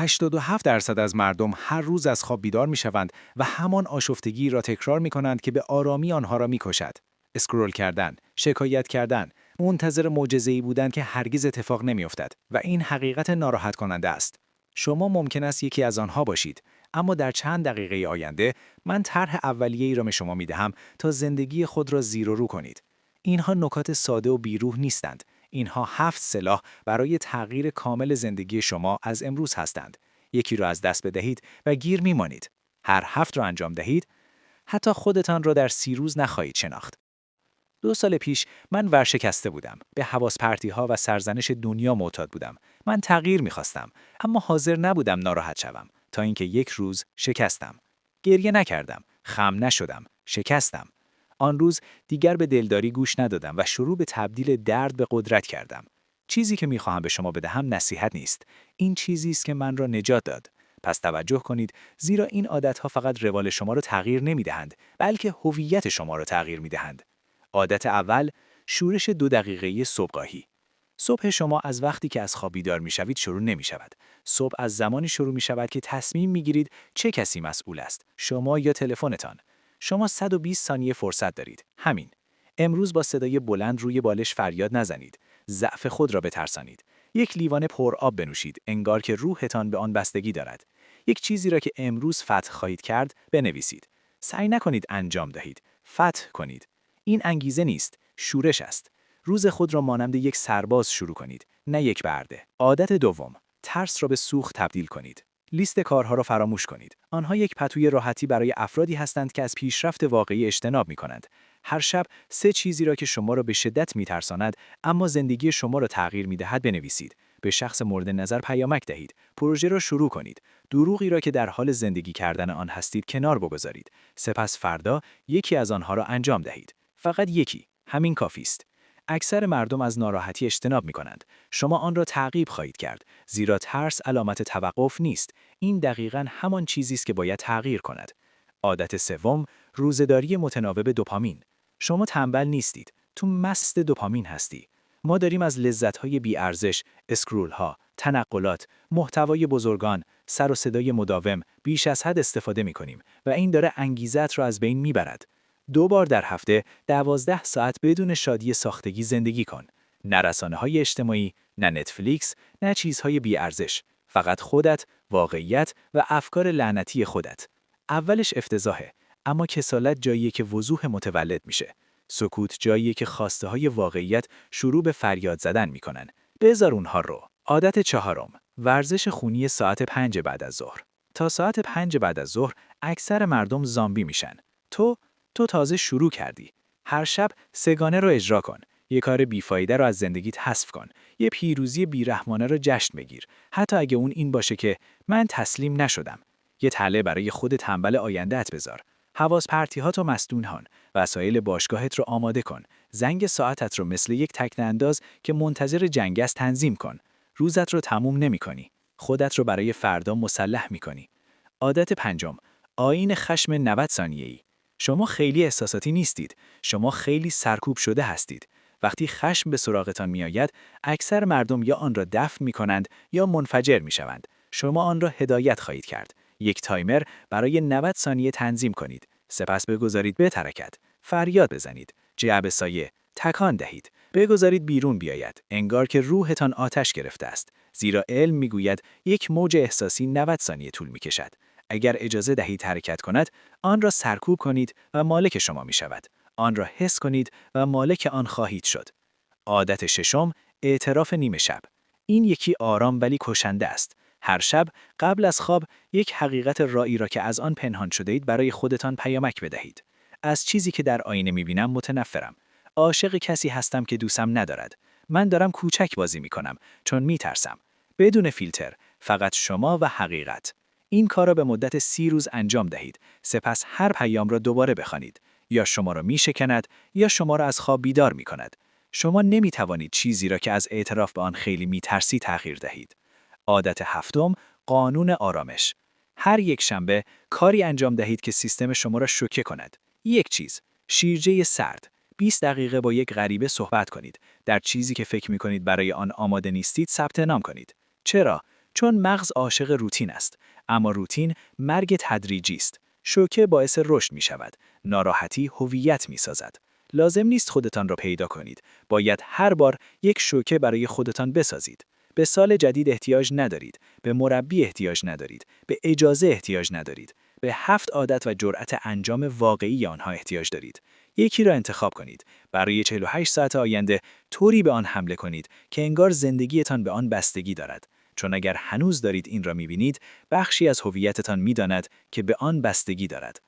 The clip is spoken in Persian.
87% از مردم هر روز از خواب بیدار می‌شوند و همان آشفتگی را تکرار می‌کنند که به آرامی آنها را می‌کشد. اسکرول کردن، شکایت کردن، منتظر معجزه‌ای بودن که هرگز اتفاق نمی‌افتد و این حقیقت ناراحت کننده است. شما ممکن است یکی از آنها باشید، اما در چند دقیقه آینده من طرح اولیه‌ای را به شما می‌دهم تا زندگی خود را زیر و رو کنید. اینها نکات ساده و بیروح نیستند. اینها 7 سلاح برای تغییر کامل زندگی شما از امروز هستند. یکی را از دست بدهید و گیر می‌مانید. هر 7 را انجام دهید، حتی خودتان را در 30 روز نخواهید شناخت. 2 سال پیش من ورشکسته بودم. به حواس پرتی‌ها و سرزنش دنیا معتاد بودم. من تغییر می‌خواستم، اما حاضر نبودم ناراحت شوم. تا اینکه یک روز شکستم. گریه نکردم، خم نشدم، شکستم. آن روز دیگر به دلداری گوش ندادم و شروع به تبدیل درد به قدرت کردم. چیزی که می‌خواهم به شما بدهم نصیحت نیست. این چیزی است که من را نجات داد. پس توجه کنید، زیرا این عادت‌ها فقط روال شما را تغییر نمی‌دهند، بلکه هویت شما را تغییر می‌دهند. عادت اول، شورش 2 دقیقه‌ای صبحگاهی. صبح شما از وقتی که از خواب بیدار می‌شوید شروع نمی‌شود. صبح از زمانی شروع می‌شود که تصمیم می‌گیرید چه کسی مسئول است، شما یا تلفنتان. شما 120 ثانیه فرصت دارید. همین. امروز با صدای بلند روی بالش فریاد نزنید. ضعف خود را بترسانید. یک لیوان پر آب بنوشید، انگار که روحتان به آن بستگی دارد. یک چیزی را که امروز فتح خواهید کرد، بنویسید. سعی نکنید انجام دهید. فتح کنید. این انگیزه نیست، شورش است. روز خود را مانند یک سرباز شروع کنید، نه یک برده. عادت دوم، ترس را به سوخت تبدیل کنید. لیست کارها را فراموش کنید. آنها یک پتوی راحتی برای افرادی هستند که از پیشرفت واقعی اجتناب می‌کنند. هر شب 3 چیزی را که شما را به شدت می‌ترساند اما زندگی شما را تغییر می‌دهد بنویسید. به شخص مورد نظر پیامک دهید. پروژه را شروع کنید. دروغی را که در حال زندگی کردن آن هستید کنار بگذارید. سپس فردا یکی از آنها را انجام دهید. فقط یکی، همین کافی است. اکثر مردم از ناراحتی اجتناب می‌کنند. شما آن را تعقیب خواهید کرد، زیرا ترس علامت توقف نیست. این دقیقاً همان چیزی است که باید تغییر کند. عادت سوم، روزه‌داری متناوب دوپامین. شما تنبل نیستید، تو مست دوپامین هستی. ما داریم از لذت‌های بی‌ارزش، اسکرول‌ها، تنقلات، محتوای بزرگان، سر و صدای مداوم بیش از حد استفاده می‌کنیم و این داره انگیزت را از بین می‌برد. 2 بار در هفته 12 ساعت بدون شادی ساختگی زندگی کن. نه رسانه‌های اجتماعی، نه نتفلیکس، نه چیزهای بی‌ارزش. فقط خودت، واقعیت و افکار لعنتی خودت. اولش افتضاحه، اما کسالت جاییه که وضوح متولد میشه. سکوت جاییه که خواسته‌های واقعیت شروع به فریاد زدن میکنن. بذار اونها رو. عادت چهارم، ورزش خونی ساعت 5 بعد از ظهر. تا ساعت 5 بعد از ظهر اکثر مردم زامبی میشن. تو تازه شروع کردی. هر شب 3 گانه رو اجرا کن. یه کار بیفایده رو از زندگیت حذف کن. یه پیروزی بیرحمانه رو جشن بگیر. حتی اگه اون این باشه که من تسلیم نشدم. یه تله برای خود تنبل آینده‌ات بذار. حواس پرتی‌هاتو مسدون کن. وسایل باشگاهت رو آماده کن. زنگ ساعتت رو مثل یک تکته انداز که منتظر جنگ است تنظیم کن. روزت رو تموم نمی‌کنی. خودت رو برای فردا مسلح می‌کنی. عادت پنجم، آیین خشم 90 ثانیه‌ای. شما خیلی احساساتی نیستید. شما خیلی سرکوب شده هستید. وقتی خشم به سراغتان میآید، اکثر مردم یا آن را دفع می‌کنند یا منفجر می‌شوند. شما آن را هدایت خواهید کرد. یک تایمر برای 90 ثانیه تنظیم کنید. سپس بگذارید بترکد. فریاد بزنید. جعبه سایه. تکان دهید. بگذارید بیرون بیاید. انگار که روحتان آتش گرفته است. زیرا علم میگوید یک موج احساسی 90 ثانیه طول می‌کشد. اگر اجازه دهید حرکت کند، آن را سرکوب کنید و مالک شما می شود. آن را حس کنید و مالک آن خواهید شد. عادت ششم، اعتراف نیمه شب. این یکی آرام ولی کشنده است. هر شب قبل از خواب یک حقیقت رایی را که از آن پنهان شده اید برای خودتان پیامک بدهید. از چیزی که در آینه می بینم متنفرم. عاشق کسی هستم که دوستم ندارد. من دارم کوچک بازی می کنم چون می ترسم. بدون فیلتر، فقط شما و حقیقت. این کار را به مدت 30 روز انجام دهید. سپس هر پیام را دوباره بخوانید. یا شما را میشکند یا شما را از خواب بیدار می کند. شما نمی توانید چیزی را که از اعتراف به آن خیلی میترسی تغییر دهید. عادت هفتم، قانون آرامش. هر یک شنبه کاری انجام دهید که سیستم شما را شوکه کند. یک چیز، شیرجه سرد. 20 دقیقه با یک غریبه صحبت کنید. در چیزی که فکر می کنید برای آن آماده نیستید ثبت نام کنید. چرا؟ چون مغز عاشق روتین است، اما روتین مرگ تدریجی است. شوکه باعث رشد می شود. ناراحتی هویت می سازد. لازم نیست خودتان را پیدا کنید. باید هر بار یک شوکه برای خودتان بسازید. به سال جدید احتیاج ندارید. به مربی احتیاج ندارید. به اجازه احتیاج ندارید. به 7 عادت و جرأت انجام واقعی آنها احتیاج دارید. یکی را انتخاب کنید. برای 48 ساعت آینده طوری به آن حمله کنید که انگار زندگیتان به آن بستگی دارد. چون اگر هنوز دارید این را می‌بینید، بخشی از هویتتان می‌داند که به آن بستگی دارد.